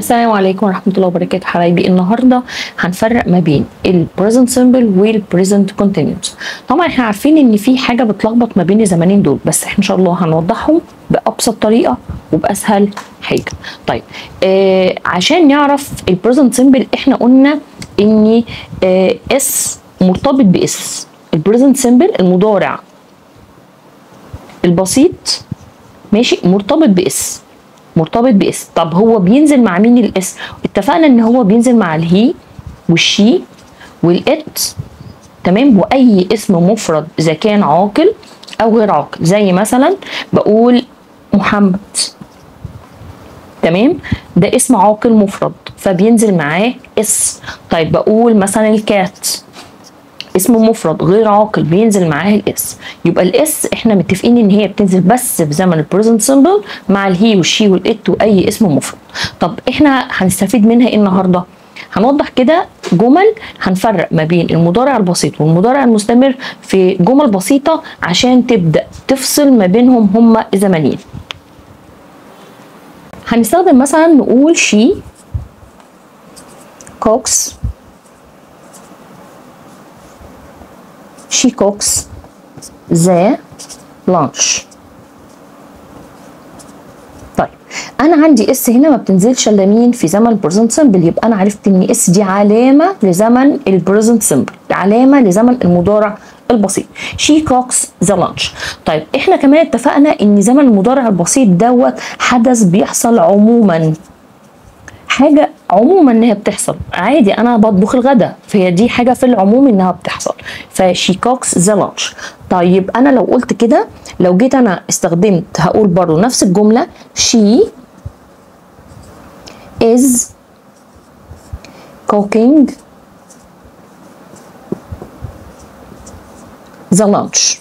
السلام عليكم ورحمة الله وبركاته حبايبي. النهارده هنفرق ما بين البريزنت سيمبل والبريزنت كونتينيوس. طبعا احنا عارفين ان في حاجة بتلخبط ما بين الزمانين دول، بس احنا ان شاء الله هنوضحهم بأبسط طريقة وبأسهل حاجة. طيب عشان نعرف البريزنت سيمبل احنا قلنا ان اس مرتبط باس. البريزنت سيمبل المضارع البسيط ماشي مرتبط باس، مرتبط باس. طب هو بينزل مع مين الاس؟ اتفقنا ان هو بينزل مع الهي والشي والات، تمام، واي اسم مفرد اذا كان عاقل او غير عاقل. زي مثلا بقول محمد، تمام، ده اسم عاقل مفرد فبينزل معاه اس. طيب بقول مثلا الكات، اسم مفرد غير عاقل بينزل معاه الاس. يبقى الاس احنا متفقين ان هي بتنزل بس في زمن البريزنت سيمبل مع الهي والشي والات واي اسم مفرد. طب احنا هنستفيد منها ايه النهارده؟ هنوضح كده جمل هنفرق ما بين المضارع البسيط والمضارع المستمر في جمل بسيطه عشان تبدا تفصل ما بينهم هما زمنين. هنستخدم مثلا نقول she cooks، she cooks the lunch. طيب انا عندي اس هنا ما بتنزلش الا مين؟ في زمن البريزنت سيمبل. يبقى انا عرفت ان اس دي علامه لزمن البريزنت سيمبل، علامه لزمن المضارع البسيط. she cooks the lunch. طيب احنا كمان اتفقنا ان زمن المضارع البسيط دوت حدث بيحصل عموما، حاجه عموما انها بتحصل عادي، انا بطبخ الغداء فهي دي حاجه في العموم انها بتحصل، فشي كوكس ذا لانش. طيب انا لو قلت كده، لو جيت انا استخدمت هقول برضو نفس الجمله she is cooking the lunch،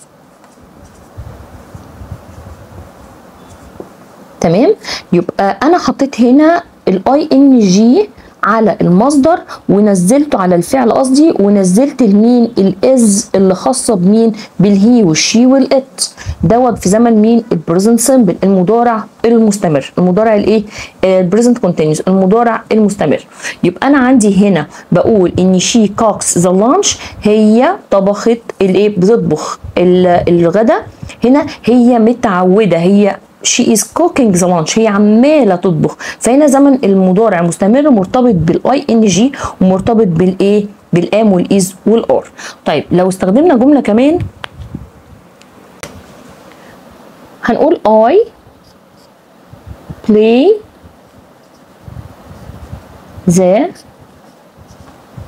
تمام. يبقى انا حطيت هنا الاي ان جي على المصدر ونزلته على الفعل قصدي، ونزلت المين الاز اللي خاصه بمين؟ بالهي والشي والات دوت في زمن مين؟ البريزنت سيمبل، المضارع المستمر، المضارع الايه؟ البريزنت كونتينيوس، المضارع المستمر. يبقى انا عندي هنا بقول ان شي كوكس ذا لانش، هي طبخت الايه؟ بتطبخ الغداء. هنا هي متعوده، هي she is cooking the lunch، هي عماله تطبخ. فهنا زمن المضارع المستمر مرتبط بالاي ان جي ومرتبط بالايه؟ بالام والايز والار. طيب لو استخدمنا جمله كمان هنقول I play the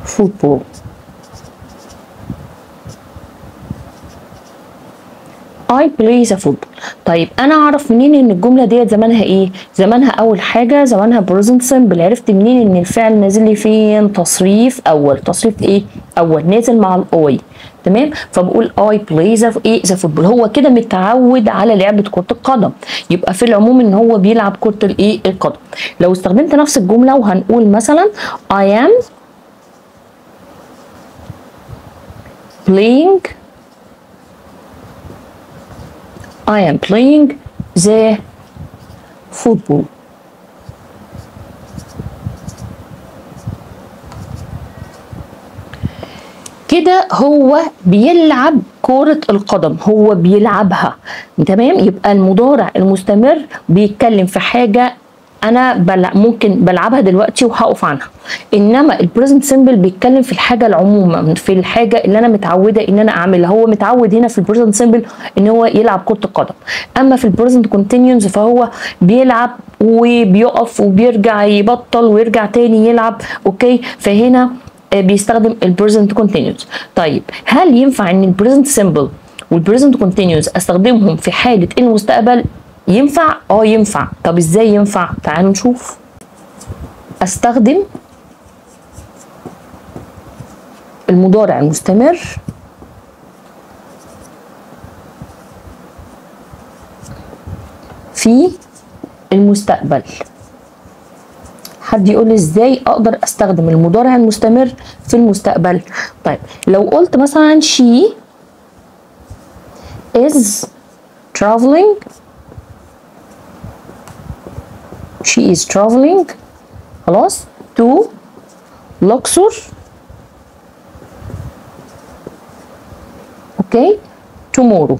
football. I play the football. طيب انا اعرف منين ان الجمله ديت زمانها ايه؟ زمانها اول حاجه زمانها present simple. عرفت منين ان الفعل نازل لي فين؟ تصريف اول. تصريف ايه؟ اول نازل مع الاي، تمام. فبقول I play the football، هو كده متعود على لعبه كره القدم، يبقى في العموم ان هو بيلعب كره الايه؟ القدم. لو استخدمت نفس الجمله وهنقول مثلا I am playing the football. كده هو بيلعب كرة القدم، هو بيلعبها، تمام. يبقى المضارع المستمر بيتكلم في حاجة انا ممكن بلعبها دلوقتي وهقف عنها، انما البريزنت سيمبل بيتكلم في الحاجه العمومه، في الحاجه اللي انا متعوده ان انا اعملها. هو متعود هنا في البريزنت سيمبل ان هو يلعب كره القدم، اما في البريزنت كونتينيوس فهو بيلعب وبيقف وبيرجع يبطل ويرجع تاني يلعب، اوكي. فهنا بيستخدم البريزنت كونتينيوس. طيب هل ينفع ان البريزنت سيمبل والبريزنت كونتينيوس استخدمهم في حاله المستقبل؟ ينفع؟ ينفع. طب ازاي ينفع؟ تعالوا نشوف. استخدم المضارع المستمر في المستقبل. حد يقول لي ازاي اقدر استخدم المضارع المستمر في المستقبل؟ طيب لو قلت مثلا she is traveling، she is traveling خلاص to Luxor. اوكي tomorrow.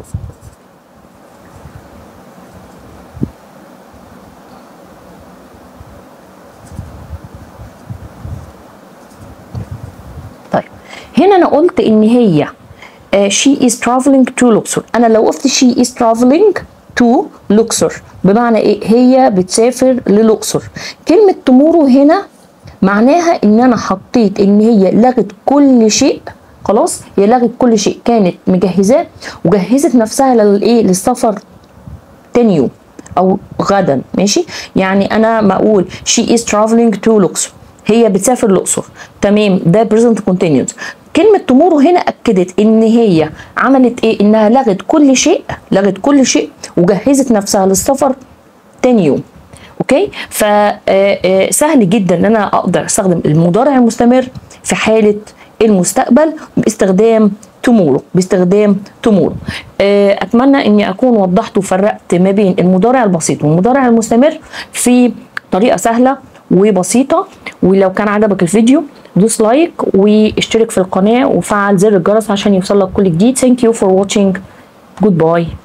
طيب هنا انا قلت ان هي she is traveling to Luxor. انا لو قلت she is traveling to Luxor بمعنى ايه؟ هي بتسافر للأقصر. كلمة tomorrow هنا معناها ان انا حطيت ان هي لغت كل شيء، خلاص هي لغت كل شيء كانت مجهزاه وجهزت نفسها للايه؟ للسفر تاني يوم او غدا. ماشي، يعني انا ما اقول she is traveling to Luxor هي بتسافر الاقصر، تمام، ده present continuous. كلمة تومورو هنا أكدت إن هي عملت إيه؟ إنها لغت كل شيء، لغت كل شيء وجهزت نفسها للسفر تاني يوم. أوكي؟ فسهل جدا إن أنا أقدر أستخدم المضارع المستمر في حالة المستقبل باستخدام تومورو، باستخدام تومورو. أتمنى إني أكون وضحت وفرقت ما بين المضارع البسيط والمضارع المستمر في طريقة سهلة وبسيطة. ولو كان عجبك الفيديو دوس لايك واشترك في القناة وفعل زر الجرس عشان يوصلك كل جديد. Thank you for watching. Goodbye.